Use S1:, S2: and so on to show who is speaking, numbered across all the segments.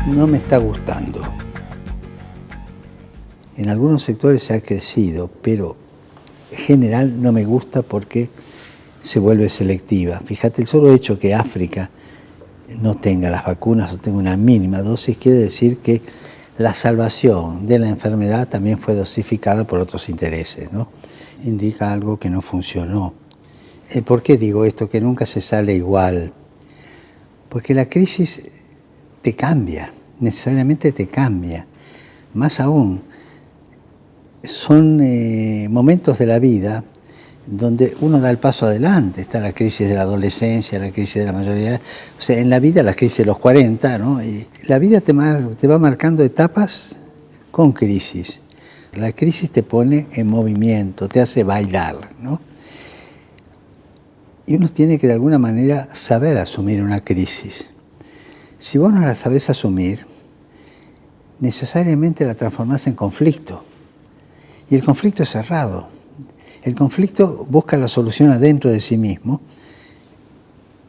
S1: no me está gustando. En algunos sectores se ha crecido, pero en general no me gusta porque se vuelve selectiva. Fíjate, el solo hecho que África no tenga las vacunas o tenga una mínima dosis quiere decir que la salvación de la enfermedad también fue dosificada por otros intereses, ¿no? Indica algo que no funcionó. ¿Por qué digo esto? Que nunca se sale igual. Porque la crisis te cambia, necesariamente te cambia. Más aún, son momentos de la vida donde uno da el paso adelante. Está la crisis de la adolescencia, la crisis de la mayoría. O sea, en la vida la crisis de los 40, ¿no? Y la vida te va marcando etapas con crisis. La crisis te pone en movimiento, te hace bailar, ¿no? Y uno tiene que de alguna manera saber asumir una crisis. Si vos no la sabés asumir, necesariamente la transformás en conflicto. Y el conflicto es cerrado. El conflicto busca la solución adentro de sí mismo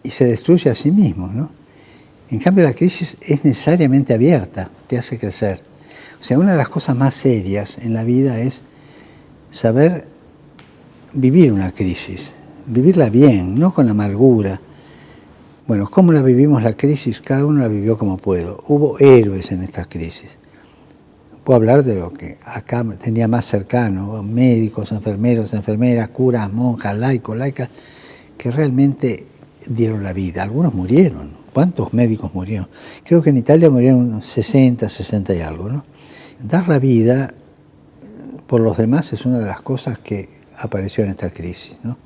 S1: y se destruye a sí mismo, ¿no? En cambio, la crisis es necesariamente abierta, te hace crecer. O sea, una de las cosas más serias en la vida es saber vivir una crisis, vivirla bien, no con amargura. Bueno, ¿cómo la vivimos la crisis? Cada uno la vivió como pudo. Hubo héroes en esta crisis. Puedo hablar de lo que acá tenía más cercano, médicos, enfermeros, enfermeras, curas, monjas, laicos, laicas, que realmente dieron la vida. Algunos murieron. ¿Cuántos médicos murieron? Creo que en Italia murieron unos 60, 60 y algo, ¿no? Dar la vida por los demás es una de las cosas que apareció en esta crisis, ¿no?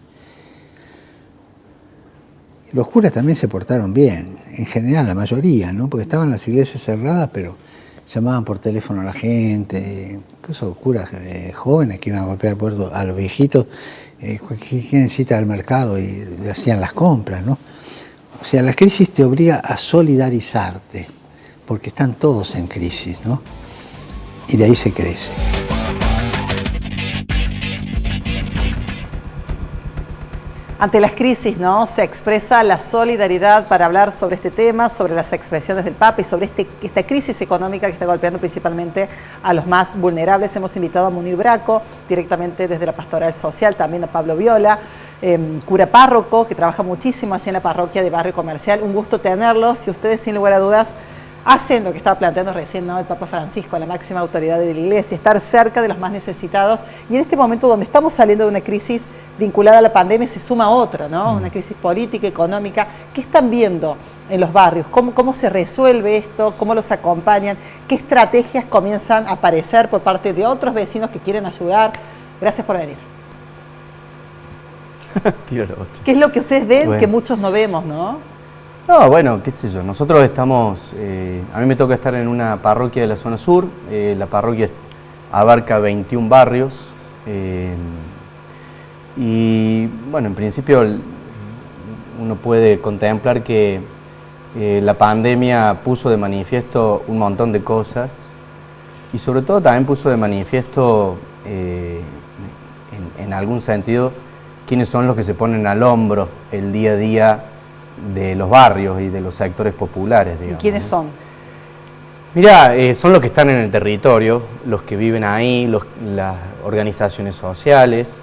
S1: Los curas también se portaron bien, en general, la mayoría, ¿no? Porque estaban las iglesias cerradas, pero llamaban por teléfono a la gente, incluso curas jóvenes que iban a golpear puertas a los viejitos, que necesita al mercado y le hacían las compras, ¿no? O sea, la crisis te obliga a solidarizarte, porque están todos en crisis, ¿no? Y de ahí se crece.
S2: Ante las crisis, ¿no?, se expresa la solidaridad para hablar sobre este tema, sobre las expresiones del Papa y sobre esta crisis económica que está golpeando principalmente a los más vulnerables. Hemos invitado a Munir Braco, directamente desde la Pastoral Social, también a Pablo Viola, cura párroco, que trabaja muchísimo allí en la parroquia de Barrio Comercial. Un gusto tenerlos y ustedes, sin lugar a dudas, hacen lo que estaba planteando recién, ¿no?, el Papa Francisco, la máxima autoridad de la Iglesia, estar cerca de los más necesitados. Y en este momento donde estamos saliendo de una crisis vinculada a la pandemia, se suma otra, ¿no?, una crisis política, económica. ¿Qué están viendo en los barrios? ¿Cómo se resuelve esto? ¿Cómo los acompañan? ¿Qué estrategias comienzan a aparecer por parte de otros vecinos que quieren ayudar? Gracias por venir. ¿Qué es lo que ustedes ven que muchos no vemos, no?
S3: No, bueno, qué sé yo, nosotros estamos, a mí me toca estar en una parroquia de la zona sur, la parroquia abarca 21 barrios, y bueno, en principio uno puede contemplar que la pandemia puso de manifiesto un montón de cosas, y sobre todo también puso de manifiesto, en algún sentido, quiénes son los que se ponen al hombro el día a día de los barrios y de los sectores populares, digamos.
S2: ¿Y quiénes son?
S3: Mirá, son los que están en el territorio, los que viven ahí, las organizaciones sociales,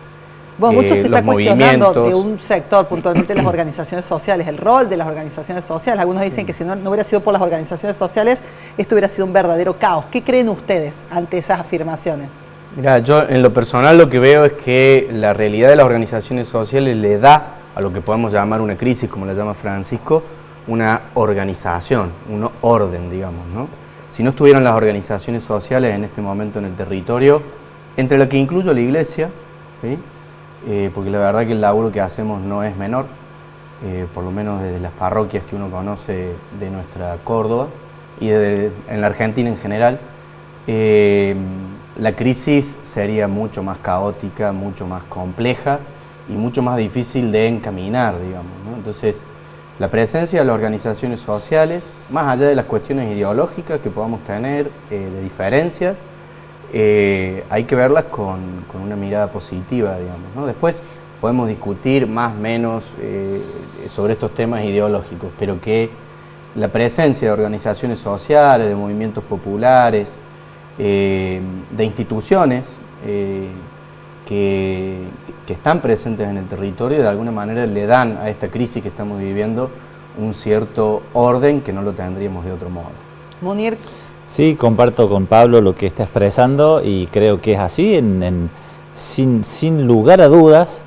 S2: bueno, mucho se está cuestionando
S3: movimientos.
S2: De un sector, puntualmente las organizaciones sociales, el rol de las organizaciones sociales. Algunos dicen que si no hubiera sido por las organizaciones sociales, esto hubiera sido un verdadero caos. ¿Qué creen ustedes ante esas afirmaciones?
S3: Mirá, yo en lo personal lo que veo es que la realidad de las organizaciones sociales le da a lo que podemos llamar una crisis, como la llama Francisco, una organización, un orden, digamos, ¿no? Si no estuvieran las organizaciones sociales en este momento en el territorio, entre las que incluyo la Iglesia, ¿sí?, porque la verdad que el laburo que hacemos no es menor, por lo menos desde las parroquias que uno conoce de nuestra Córdoba y en la Argentina en general, la crisis sería mucho más caótica, mucho más compleja y mucho más difícil de encaminar, digamos, ¿no? Entonces, la presencia de las organizaciones sociales, más allá de las cuestiones ideológicas que podamos tener, de diferencias, hay que verlas con una mirada positiva, digamos, ¿no? Después podemos discutir más o menos sobre estos temas ideológicos, pero que la presencia de organizaciones sociales, de movimientos populares, de instituciones que están presentes en el territorio y de alguna manera le dan a esta crisis que estamos viviendo un cierto orden que no lo tendríamos de otro modo.
S2: Munir.
S4: Sí, comparto con Pablo lo que está expresando y creo que es así. Sin lugar a dudas,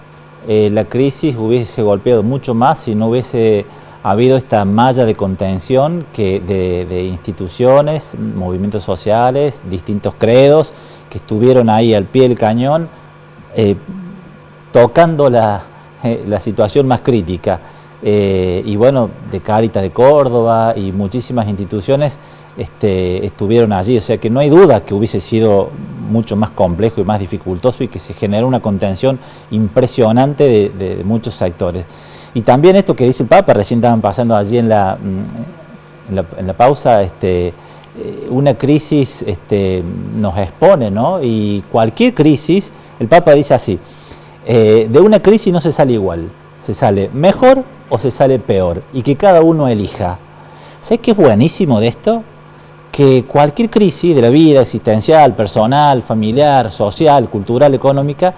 S4: la crisis hubiese golpeado mucho más si no hubiese habido esta malla de contención de instituciones, movimientos sociales, distintos credos que estuvieron ahí al pie del cañón, tocando la situación más crítica. Y bueno, de Cáritas de Córdoba y muchísimas instituciones estuvieron allí, o sea que no hay duda que hubiese sido mucho más complejo y más dificultoso y que se generó una contención impresionante de muchos sectores. Y también esto que dice el Papa, recién estaban pasando allí en la pausa, una crisis nos expone, ¿no? Y cualquier crisis, el Papa dice así, de una crisis no se sale igual, se sale mejor o se sale peor, y que cada uno elija. ¿Sabes qué es buenísimo de esto? Que cualquier crisis de la vida existencial, personal, familiar, social, cultural, económica,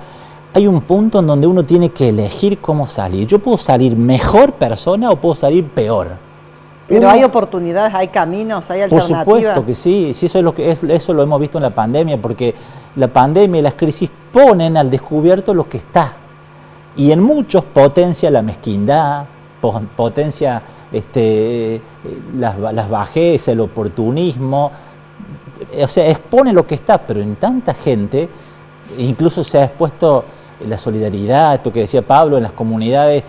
S4: hay un punto en donde uno tiene que elegir cómo salir. Yo puedo salir mejor persona o puedo salir peor.
S2: Pero hay oportunidades, hay caminos, hay alternativas.
S4: Por supuesto que sí, eso es lo que eso lo hemos visto en la pandemia, porque la pandemia y las crisis ponen al descubierto lo que está. Y en muchos potencia la mezquindad, potencia las bajezas, el oportunismo, o sea, expone lo que está, pero en tanta gente, incluso se ha expuesto la solidaridad, esto que decía Pablo, en las comunidades.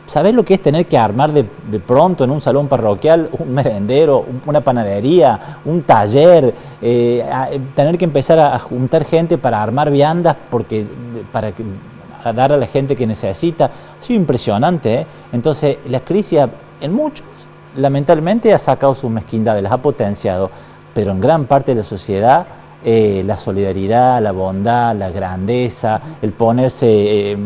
S4: ¿Sabés lo que es tener que armar de pronto en un salón parroquial un merendero, una panadería, un taller, tener que empezar a juntar gente para armar viandas para dar a la gente que necesita? Ha sido impresionante, ¿eh? Entonces, la crisis en muchos, lamentablemente, ha sacado sus mezquindades, las ha potenciado, pero en gran parte de la sociedad, la solidaridad, la bondad, la grandeza, el ponerse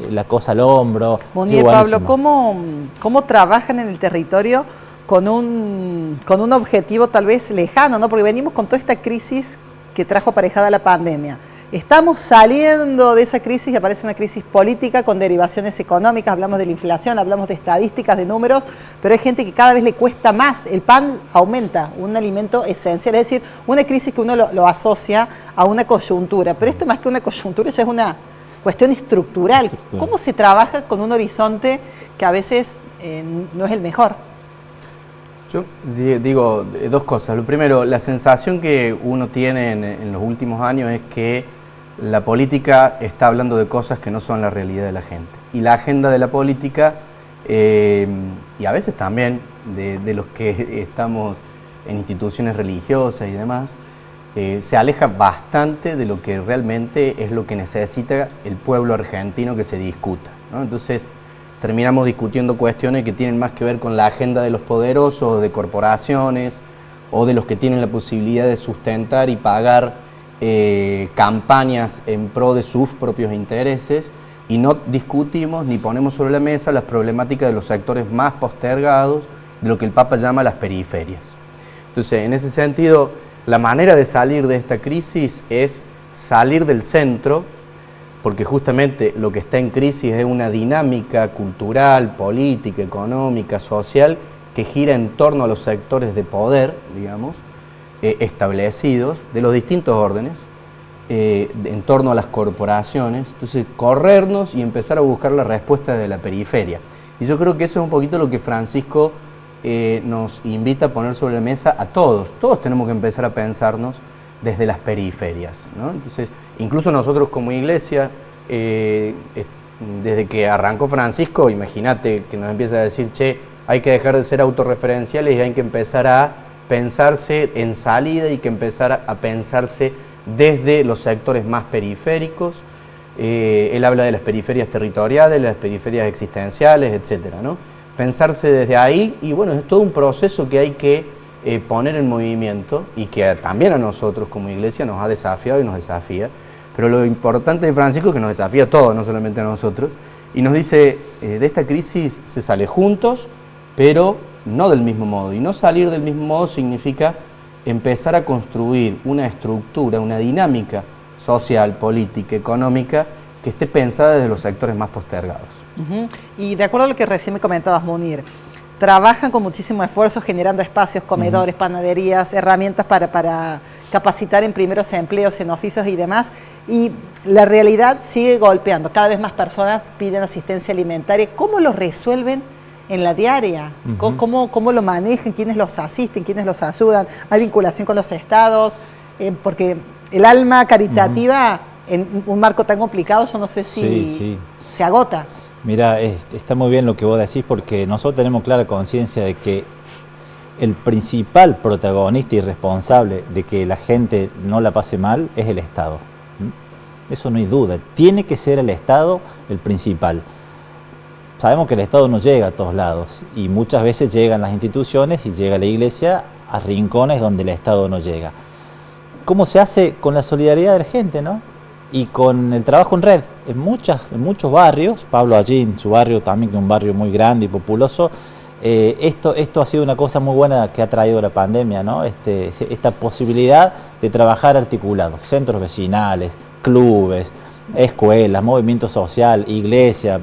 S4: la cosa al hombro.
S2: Munir, sí, Pablo, ¿cómo trabajan en el territorio con un objetivo tal vez lejano, ¿no? Porque venimos con toda esta crisis que trajo aparejada la pandemia. Estamos saliendo de esa crisis y aparece una crisis política con derivaciones económicas, hablamos de la inflación, hablamos de estadísticas, de números, pero hay gente que cada vez le cuesta más, el pan aumenta, un alimento esencial, es decir, una crisis que uno lo asocia a una coyuntura, pero esto más que una coyuntura ya es una cuestión estructural. ¿Cómo se trabaja con un horizonte que a veces no es el mejor?
S3: Yo digo dos cosas. Lo primero, la sensación que uno tiene en los últimos años es que la política está hablando de cosas que no son la realidad de la gente. Y la agenda de la política, y a veces también de los que estamos en instituciones religiosas y demás, se aleja bastante de lo que realmente es lo que necesita el pueblo argentino que se discuta, ¿no? Entonces, terminamos discutiendo cuestiones que tienen más que ver con la agenda de los poderosos, de corporaciones, o de los que tienen la posibilidad de sustentar y pagar campañas en pro de sus propios intereses, y no discutimos ni ponemos sobre la mesa las problemáticas de los sectores más postergados, de lo que el Papa llama las periferias. Entonces, en ese sentido, la manera de salir de esta crisis es salir del centro, porque justamente lo que está en crisis es una dinámica cultural, política, económica, social, que gira en torno a los sectores de poder, digamos, establecidos, de los distintos órdenes, en torno a las corporaciones. Entonces, corrernos y empezar a buscar la respuesta de la periferia. Y yo creo que eso es un poquito lo que Francisco nos invita a poner sobre la mesa a todos. Todos tenemos que empezar a pensarnos desde las periferias, ¿no? Entonces, incluso nosotros como iglesia, desde que arrancó Francisco, imagínate que nos empieza a decir, che, hay que dejar de ser autorreferenciales y hay que empezar a pensarse en salida y que empezar a pensarse desde los sectores más periféricos. Él habla de las periferias territoriales, las periferias existenciales, etcétera, ¿no? Pensarse desde ahí, y bueno, es todo un proceso que hay que poner en movimiento y que también a nosotros como iglesia nos ha desafiado y nos desafía. Pero lo importante de Francisco es que nos desafía a todos, no solamente a nosotros, y nos dice, de esta crisis se sale juntos, pero no del mismo modo. Y no salir del mismo modo significa empezar a construir una estructura, una dinámica social, política, económica, que esté pensada desde los sectores más postergados.
S2: Y de acuerdo a lo que recién me comentabas, Munir, trabajan con muchísimo esfuerzo generando espacios, comedores, panaderías, herramientas para capacitar en primeros empleos, en oficios y demás, y la realidad sigue golpeando. Cada vez más personas piden asistencia alimentaria. ¿Cómo lo resuelven en la diaria? ¿Cómo lo manejan? ¿Quiénes los asisten? ¿Quiénes los ayudan? ¿Hay vinculación con los estados? Porque el alma caritativa en un marco tan complicado, yo no sé si se agota.
S4: Mira, está muy bien lo que vos decís, porque nosotros tenemos clara conciencia de que el principal protagonista y responsable de que la gente no la pase mal es el Estado. Eso no hay duda, tiene que ser el Estado el principal. Sabemos que el Estado no llega a todos lados y muchas veces llegan las instituciones y llega la Iglesia a rincones donde el Estado no llega. ¿Cómo se hace? Con la solidaridad de la gente, ¿no? Y con el trabajo en red. En muchos barrios, Pablo allí en su barrio también, que es un barrio muy grande y populoso, esto ha sido una cosa muy buena que ha traído la pandemia, ¿no? Esta posibilidad de trabajar articulados, centros vecinales, clubes, escuelas, movimiento social, iglesia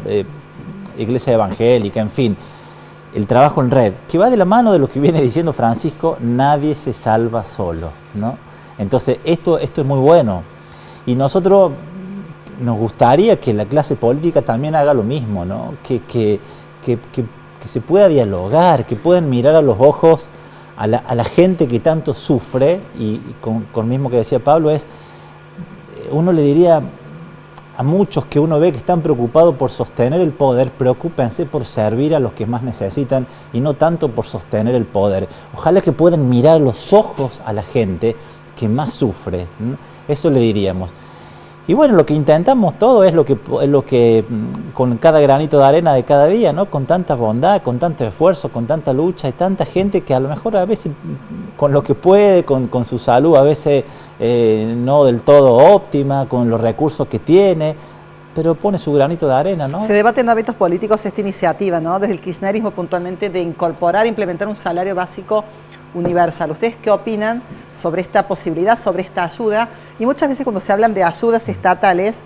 S4: evangélica, en fin, el trabajo en red, que va de la mano de lo que viene diciendo Francisco, nadie se salva solo, ¿no? Entonces esto es muy bueno y nosotros nos gustaría que la clase política también haga lo mismo, ¿no? Que se pueda dialogar, que puedan mirar a los ojos a la gente que tanto sufre y con lo mismo que decía Pablo, uno le diría a muchos que uno ve que están preocupados por sostener el poder, preocúpense por servir a los que más necesitan y no tanto por sostener el poder. Ojalá que puedan mirar a los ojos a la gente que más sufre, ¿no? Eso le diríamos. Y bueno, lo que intentamos todo es lo que con cada granito de arena de cada día, ¿no? Con tanta bondad, con tanto esfuerzo, con tanta lucha y tanta gente que a lo mejor a veces con lo que puede, con su salud a veces no del todo óptima, con los recursos que tiene, pero pone su granito de arena, ¿no?
S2: Se debate en ámbitos políticos esta iniciativa, ¿no? Desde el kirchnerismo puntualmente de incorporar, implementar un salario básico universal. ¿Ustedes qué opinan sobre esta posibilidad, sobre esta ayuda? Y muchas veces cuando se hablan de ayudas estatales,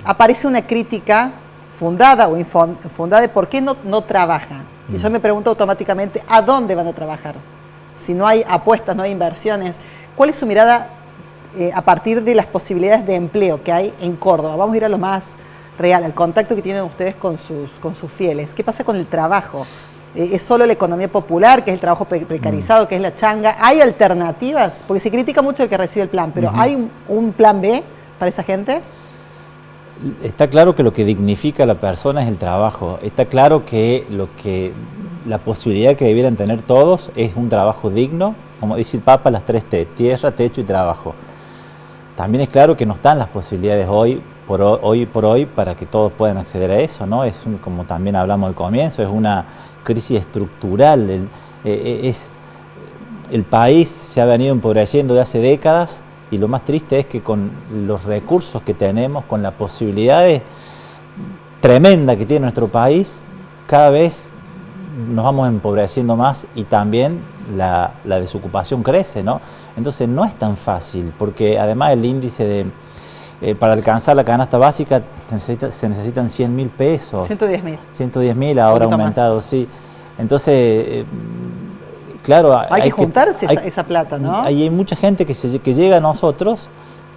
S2: aparece una crítica fundada o infundada de por qué no trabajan. Y yo me pregunto automáticamente, ¿a dónde van a trabajar? Si no hay apuestas, no hay inversiones. ¿Cuál es su mirada a partir de las posibilidades de empleo que hay en Córdoba? Vamos a ir a lo más real, al contacto que tienen ustedes con sus fieles. ¿Qué pasa con el trabajo? ¿Es solo la economía popular, que es el trabajo precarizado, que es la changa? ¿Hay alternativas? Porque se critica mucho el que recibe el plan, pero ¿hay un plan B para esa gente?
S4: Está claro que lo que dignifica a la persona es el trabajo. Está claro que la posibilidad que debieran tener todos es un trabajo digno, como dice el Papa, las 3 T, tierra, techo y trabajo. También es claro que no están las posibilidades hoy por hoy para que todos puedan acceder a eso, ¿no? Como también hablamos al comienzo, es una crisis estructural. El país se ha venido empobreciendo de hace décadas y lo más triste es que con los recursos que tenemos, con las posibilidades tremendas que tiene nuestro país, cada vez nos vamos empobreciendo más y también la desocupación crece, ¿no? Entonces no es tan fácil, porque además el índice para alcanzar la canasta básica se necesitan 100.000 pesos.
S2: 110.000.
S4: 110.000 ahora aumentado, más. Sí. Entonces, claro,
S2: hay que juntarse esa plata, ¿no?
S4: Hay mucha gente que llega a nosotros,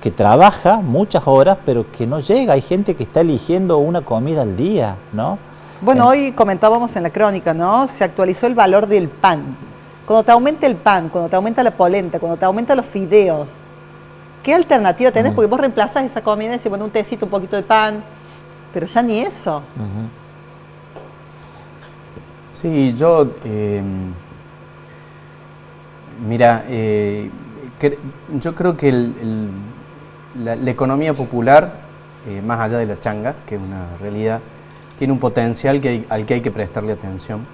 S4: que trabaja muchas horas, pero que no llega. Hay gente que está eligiendo una comida al día, ¿no?
S2: Bueno, hoy comentábamos en la crónica, ¿no? Se actualizó el valor del pan. Cuando te aumenta el pan, cuando te aumenta la polenta, cuando te aumentan los fideos, ¿qué alternativa tenés? Porque vos reemplazás esa comida y decís, bueno, un tecito, un poquito de pan, pero ya ni eso.
S3: Sí, yo, mira, yo creo que la economía popular, más allá de la changa, que es una realidad, tiene un potencial al que hay que prestarle atención.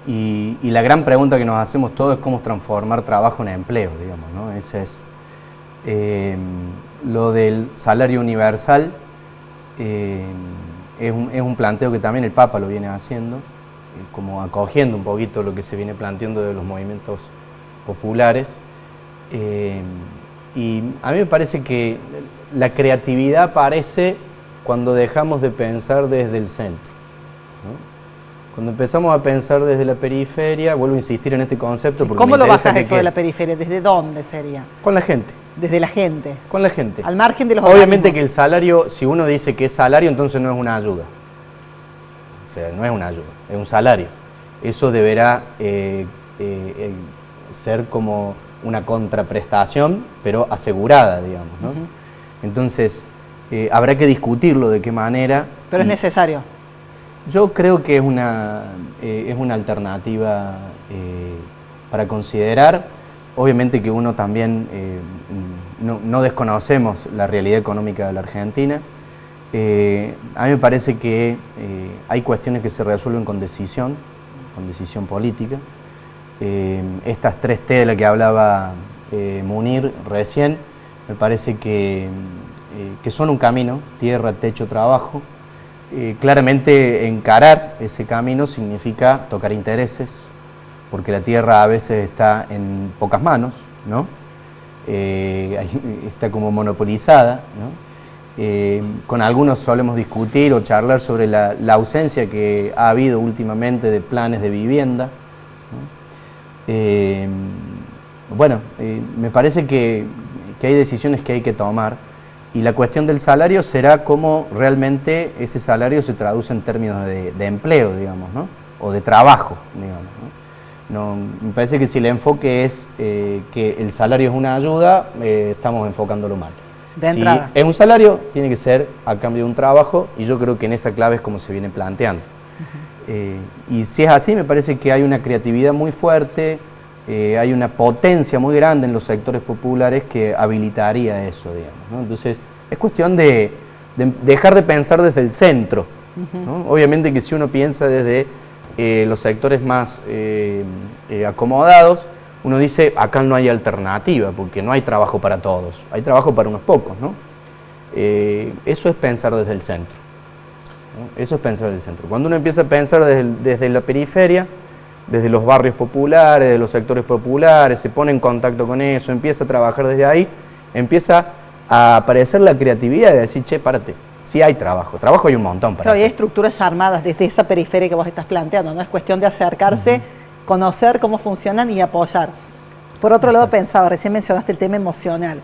S3: Y la gran pregunta que nos hacemos todos es cómo transformar trabajo en empleo, digamos, ¿no? Ese es lo del salario universal, es un planteo que también el Papa lo viene haciendo. como acogiendo un poquito lo que se viene planteando de los movimientos populares. Y a mí me parece que la creatividad aparece cuando dejamos de pensar desde el centro, ¿no? Cuando empezamos a pensar desde la periferia, vuelvo a insistir en este concepto porque
S2: ¿Cómo
S3: me
S2: lo
S3: interesa
S2: bajas
S3: que
S2: eso de
S3: quede.
S2: la periferia? ¿Desde dónde sería?
S3: Con la gente.
S2: Desde la gente.
S3: Con la gente.
S2: Al margen de los
S3: Obviamente
S2: organismos.
S3: que el salario, si uno dice que es salario, entonces no es una ayuda. O sea, no es una ayuda, es un salario. Eso deberá ser como una contraprestación, pero asegurada, digamos, ¿no? Entonces, habrá que discutirlo de qué manera.
S2: Pero es necesario.
S3: Yo creo que es una alternativa para considerar. Obviamente que uno también no desconocemos la realidad económica de la Argentina. A mí me parece que hay cuestiones que se resuelven con decisión política. Estas 3 T de las que hablaba Munir recién, me parece que son un camino: tierra, techo, trabajo. Claramente encarar ese camino significa tocar intereses, porque la tierra a veces está en pocas manos, ¿no? Está como monopolizada, ¿no? Con algunos solemos discutir o charlar sobre la ausencia que ha habido últimamente de planes de vivienda, ¿no? Me parece que hay decisiones que hay que tomar, y la cuestión del salario será cómo realmente ese salario se traduce en términos de empleo, digamos, ¿no? O de trabajo, digamos, ¿no? Me parece que si el enfoque es que el salario es una ayuda, estamos enfocándolo mal.
S2: De
S3: si
S2: entrada.
S3: es un salario, tiene que ser a cambio de un trabajo, y yo creo que en esa clave es como se viene planteando. Y si es así, me parece que hay una creatividad muy fuerte, hay una potencia muy grande en los sectores populares que habilitaría eso, digamos, ¿no? Entonces, es cuestión de dejar de pensar desde el centro, ¿no? Obviamente que si uno piensa desde los sectores más acomodados, uno dice, acá no hay alternativa, porque no hay trabajo para todos, hay trabajo para unos pocos, ¿no? Eso es pensar desde el centro, ¿no? Eso es pensar desde el centro. Cuando uno empieza a pensar desde la periferia, desde los barrios populares, de los sectores populares, se pone en contacto con eso, empieza a trabajar desde ahí, empieza a aparecer la creatividad de decir, che, párate, sí hay trabajo hay un montón para
S2: Claro, y hay
S3: hacer.
S2: estructuras armadas desde esa periferia que vos estás planteando, ¿no? Es cuestión de acercarse, conocer cómo funcionan y apoyar. Por otro lado, pensaba, recién mencionaste el tema emocional.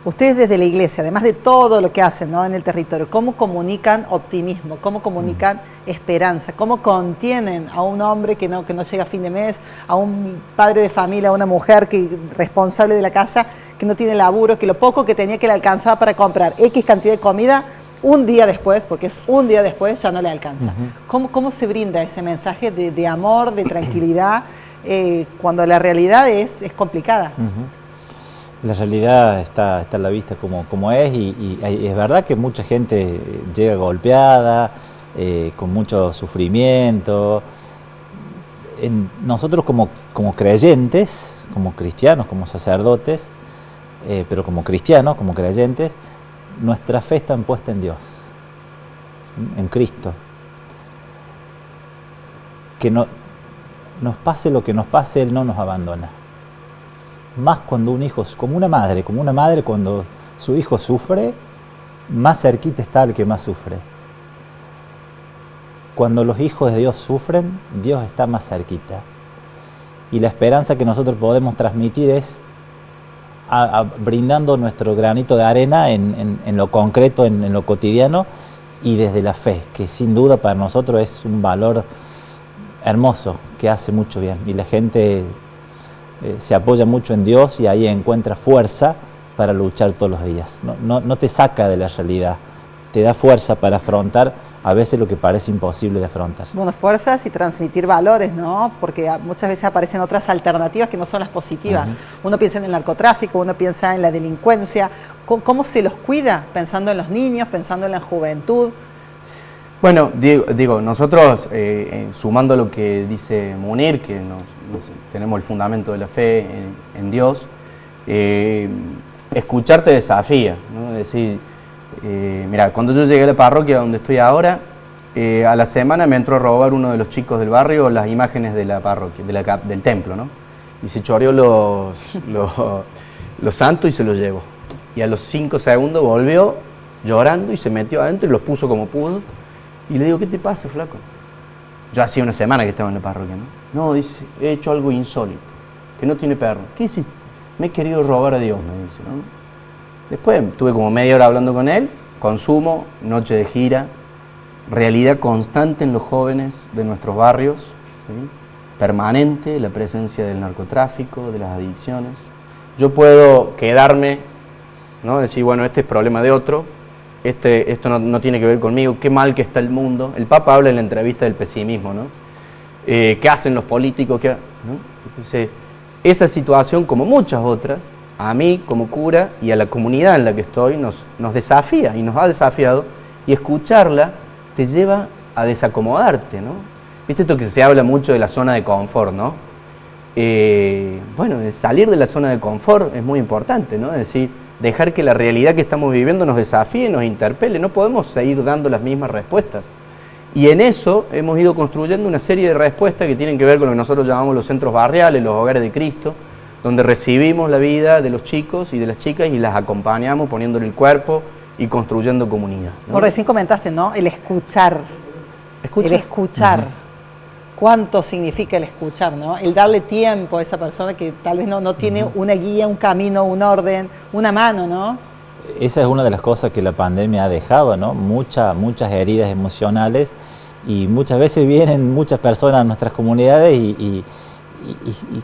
S2: Ustedes desde la iglesia, además de todo lo que hacen, ¿no?, en el territorio, ¿cómo comunican optimismo? ¿Cómo comunican esperanza? ¿Cómo contienen a un hombre que no llega a fin de mes, a un padre de familia, a una mujer responsable de la casa, que no tiene laburo, que lo poco que tenía que le alcanzaba para comprar X cantidad de comida, un día después, porque es un día después, ya no le alcanza? ¿Cómo se brinda ese mensaje de amor, de tranquilidad, cuando la realidad es complicada?
S4: La realidad está a la vista como es, y es verdad que mucha gente llega golpeada, con mucho sufrimiento. Nosotros como creyentes, como cristianos, como sacerdotes, pero como cristianos, como creyentes, nuestra fe está puesta en Dios, en Cristo. Que nos pase lo que nos pase, Él no nos abandona. Más cuando un hijo, como una madre cuando su hijo sufre, más cerquita está el que más sufre. Cuando los hijos de Dios sufren, Dios está más cerquita. Y la esperanza que nosotros podemos transmitir es brindando nuestro granito de arena en lo concreto, en lo cotidiano, y desde la fe, que sin duda para nosotros es un valor hermoso, que hace mucho bien. Y la gente se apoya mucho en Dios y ahí encuentra fuerza para luchar todos los días. No te saca de la realidad, te da fuerza para afrontar a veces lo que parece imposible de afrontar.
S2: Bueno, fuerzas y transmitir valores, ¿no? Porque muchas veces aparecen otras alternativas que no son las positivas. Uno piensa en el narcotráfico, uno piensa en la delincuencia. ¿Cómo se los cuida? Pensando en los niños, pensando en la juventud.
S3: Bueno, digo, nosotros, sumando lo que dice Munir, que tenemos el fundamento de la fe en Dios, escuchar te desafía, ¿no? Es decir, mira, cuando yo llegué a la parroquia donde estoy ahora, a la semana me entró a robar uno de los chicos del barrio las imágenes de la parroquia, del templo, ¿no? Y se choreó los santos y se los llevó. Y a los 5 segundos volvió llorando y se metió adentro y los puso como pudo. Y le digo, ¿qué te pasa, flaco? Yo hacía una semana que estaba en la parroquia, ¿no? No, dice, he hecho algo insólito, que no tiene perro. ¿Qué hiciste? Me he querido robar a Dios, me dice, ¿no? Después tuve como media hora hablando con él, consumo, noche de gira, realidad constante en los jóvenes de nuestros barrios, ¿sí? Permanente, la presencia del narcotráfico, de las adicciones. Yo puedo quedarme, ¿no? Decir, bueno, este es problema de otro, esto no tiene que ver conmigo, qué mal que está el mundo. El Papa habla en la entrevista del pesimismo, ¿no? ¿Qué hacen los políticos? ¿No? Entonces, esa situación, como muchas otras, a mí como cura y a la comunidad en la que estoy, nos desafía y nos ha desafiado, y escucharla te lleva a desacomodarte, ¿no? ¿Viste esto que se habla mucho de la zona de confort, ¿no? Bueno, salir de la zona de confort es muy importante, ¿no? Es decir, dejar que la realidad que estamos viviendo nos desafíe, nos interpele. No podemos seguir dando las mismas respuestas. Y en eso hemos ido construyendo una serie de respuestas que tienen que ver con lo que nosotros llamamos los centros barriales, los hogares de Cristo, donde recibimos la vida de los chicos y de las chicas y las acompañamos poniéndole el cuerpo y construyendo comunidad, ¿no?
S2: Por recién comentaste, ¿no? El escuchar. El escuchar. ¿Cuánto significa el escuchar, ¿no? El darle tiempo a esa persona que tal vez no tiene una guía, un camino, un orden, una mano, ¿no?
S4: Esa es una de las cosas que la pandemia ha dejado, ¿no? Muchas heridas emocionales, y muchas veces vienen muchas personas a nuestras comunidades y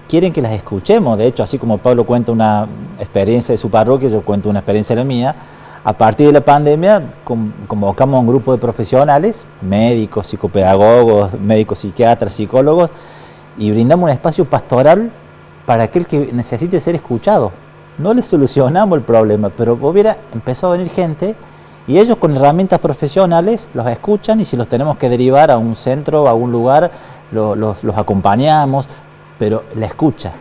S4: quieren que las escuchemos. De hecho, así como Pablo cuenta una experiencia de su parroquia, yo cuento una experiencia de la mía. A partir de la pandemia convocamos a un grupo de profesionales, médicos, psicopedagogos, médicos, psiquiatras, psicólogos, y brindamos un espacio pastoral para aquel que necesite ser escuchado. No le solucionamos el problema, pero empezó a venir gente y ellos con herramientas profesionales los escuchan, y si los tenemos que derivar a un centro, a un lugar, los acompañamos, pero la escucha,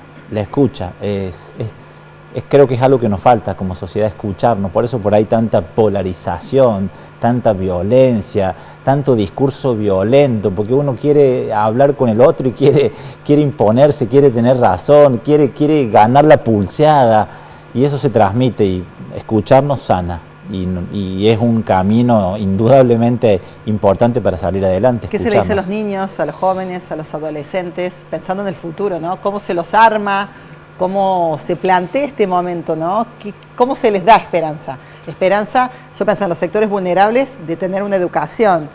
S4: creo que es algo que nos falta como sociedad, escucharnos. Por eso por ahí tanta polarización, tanta violencia, tanto discurso violento, porque uno quiere hablar con el otro y quiere imponerse, quiere tener razón, quiere ganar la pulseada, y eso se transmite, y escucharnos sana. Y es un camino indudablemente importante para salir adelante.
S2: ¿Qué se le dice a los niños, a los jóvenes, a los adolescentes, pensando en el futuro, ¿no? ¿Cómo se los arma? ¿Cómo se plantea este momento, ¿no? ¿Cómo se les da esperanza? Esperanza, yo pienso en los sectores vulnerables, de tener una educación.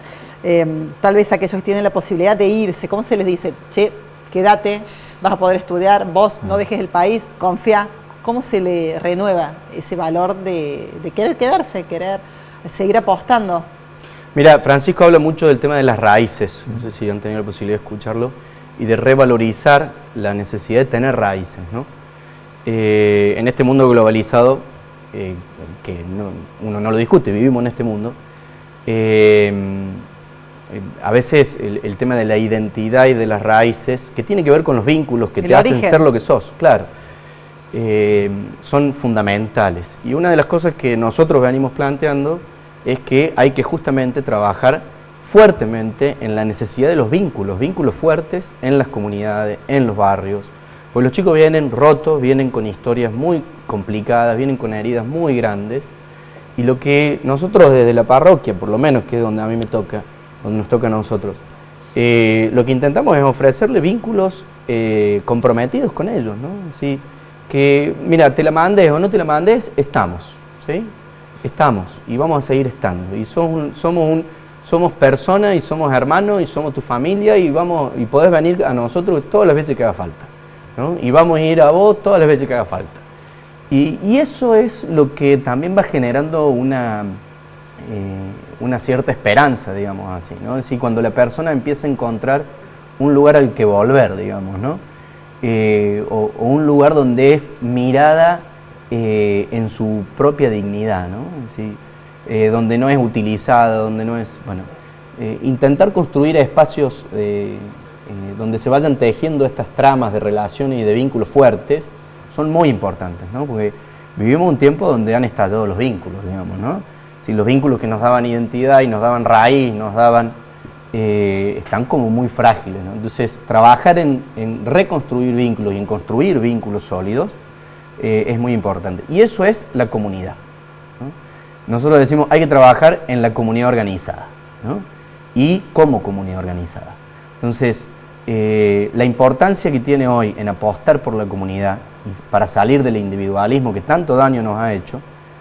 S2: Tal vez aquellos que tienen la posibilidad de irse, ¿cómo se les dice? Che, quédate, vas a poder estudiar, vos no dejes el país, confía. ¿Cómo se le renueva ese valor de querer quedarse, querer seguir apostando?
S3: Mira, Francisco habla mucho del tema de las raíces, no sé si han tenido la posibilidad de escucharlo, y de revalorizar la necesidad de tener raíces, ¿no? En este mundo globalizado, que uno no lo discute, vivimos en este mundo, a veces el tema de la identidad y de las raíces, que tiene que ver con los vínculos que te hacen ser lo que sos, claro, son fundamentales. Y una de las cosas que nosotros venimos planteando es que hay que justamente trabajar fuertemente en la necesidad de los vínculos fuertes en las comunidades, en los barrios. Pues los chicos vienen rotos, vienen con historias muy complicadas, vienen con heridas muy grandes, y lo que nosotros desde la parroquia, por lo menos, que es donde a mí me toca, donde nos toca a nosotros, lo que intentamos es ofrecerle vínculos comprometidos con ellos, ¿no? Así que, mira, te la mandes o no te la mandes, estamos, ¿sí? Estamos, y vamos a seguir estando, y somos personas, y somos hermanos, y somos tu familia, y podés venir a nosotros todas las veces que haga falta, ¿no? Y vamos a ir a vos todas las veces que haga falta. Y eso es lo que también va generando una cierta esperanza, digamos así, ¿no? Es decir, cuando la persona empieza a encontrar un lugar al que volver, digamos, ¿no? O un lugar donde es mirada en su propia dignidad, ¿no? Es decir, donde no es utilizada, donde no es, bueno, intentar construir espacios donde se vayan tejiendo estas tramas de relaciones y de vínculos fuertes son muy importantes, ¿no? Porque vivimos un tiempo donde han estallado los vínculos, digamos, ¿no? Si los vínculos que nos daban identidad y nos daban raíz, nos daban están como muy frágiles, ¿no? Entonces, trabajar en reconstruir vínculos y en construir vínculos sólidos es muy importante. Y eso es la comunidad, ¿no? Nosotros decimos, hay que trabajar en la comunidad organizada, ¿no? Y como comunidad organizada. Entonces, la importancia que tiene hoy en apostar por la comunidad y para salir del individualismo que tanto daño nos ha hecho,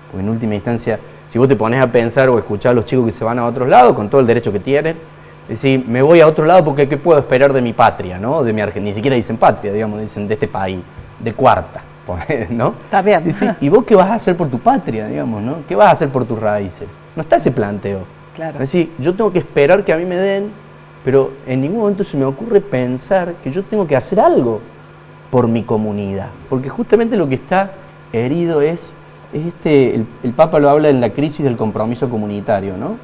S3: porque en última instancia, si vos te pones a pensar o escuchar a los chicos que se van a otros lados, con todo el derecho que tienen, decir, me voy a otro lado porque ¿qué puedo esperar de mi patria, ¿no? De mi Argentina, ni siquiera dicen patria, digamos, dicen de este país, de cuarta, ¿no?
S2: Está bien.
S3: Decir, ¿y vos qué vas a hacer por tu patria, digamos, ¿no? ¿Qué vas a hacer por tus raíces? No está ese planteo.
S2: Claro.
S3: Es decir, yo tengo que esperar que a mí me den, pero en ningún momento se me ocurre pensar que yo tengo que hacer algo por mi comunidad, porque justamente lo que está herido es el Papa lo habla en la crisis del compromiso comunitario, ¿no?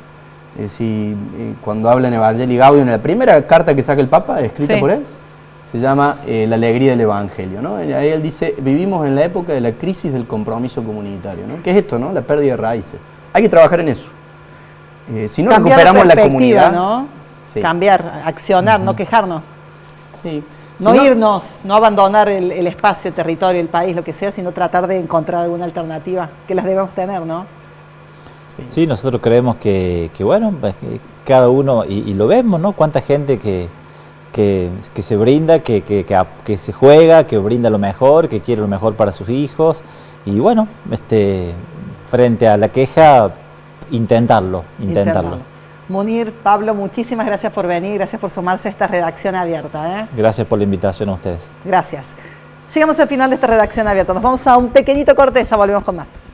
S3: Es decir, cuando habla en Evangelii Gaudium, en la primera carta que saca el Papa, escrita por él, se llama La alegría del Evangelio, ¿no? Ahí él dice, vivimos en la época de la crisis del compromiso comunitario, ¿no? ¿Qué es esto, no? La pérdida de raíces. Hay que trabajar en eso. Si no
S2: cambiar
S3: recuperamos la
S2: perspectiva,
S3: comunidad,
S2: ¿no?
S3: Sí.
S2: Cambiar, accionar, no quejarnos.
S3: Sí.
S2: No irnos, no abandonar el espacio, el territorio, el país, lo que sea, sino tratar de encontrar alguna alternativa, que las debemos tener, ¿no?
S4: Sí, nosotros creemos que bueno, que cada uno, y lo vemos, ¿no? Cuánta gente que se brinda, que se juega, que brinda lo mejor, que quiere lo mejor para sus hijos, y bueno, frente a la queja, intentarlo.
S2: Munir, Pablo, muchísimas gracias por venir, gracias por sumarse a esta redacción abierta, ¿eh?
S4: Gracias por la invitación a ustedes.
S2: Gracias. Llegamos al final de esta redacción abierta. Nos vamos a un pequeñito corte, ya volvemos con más.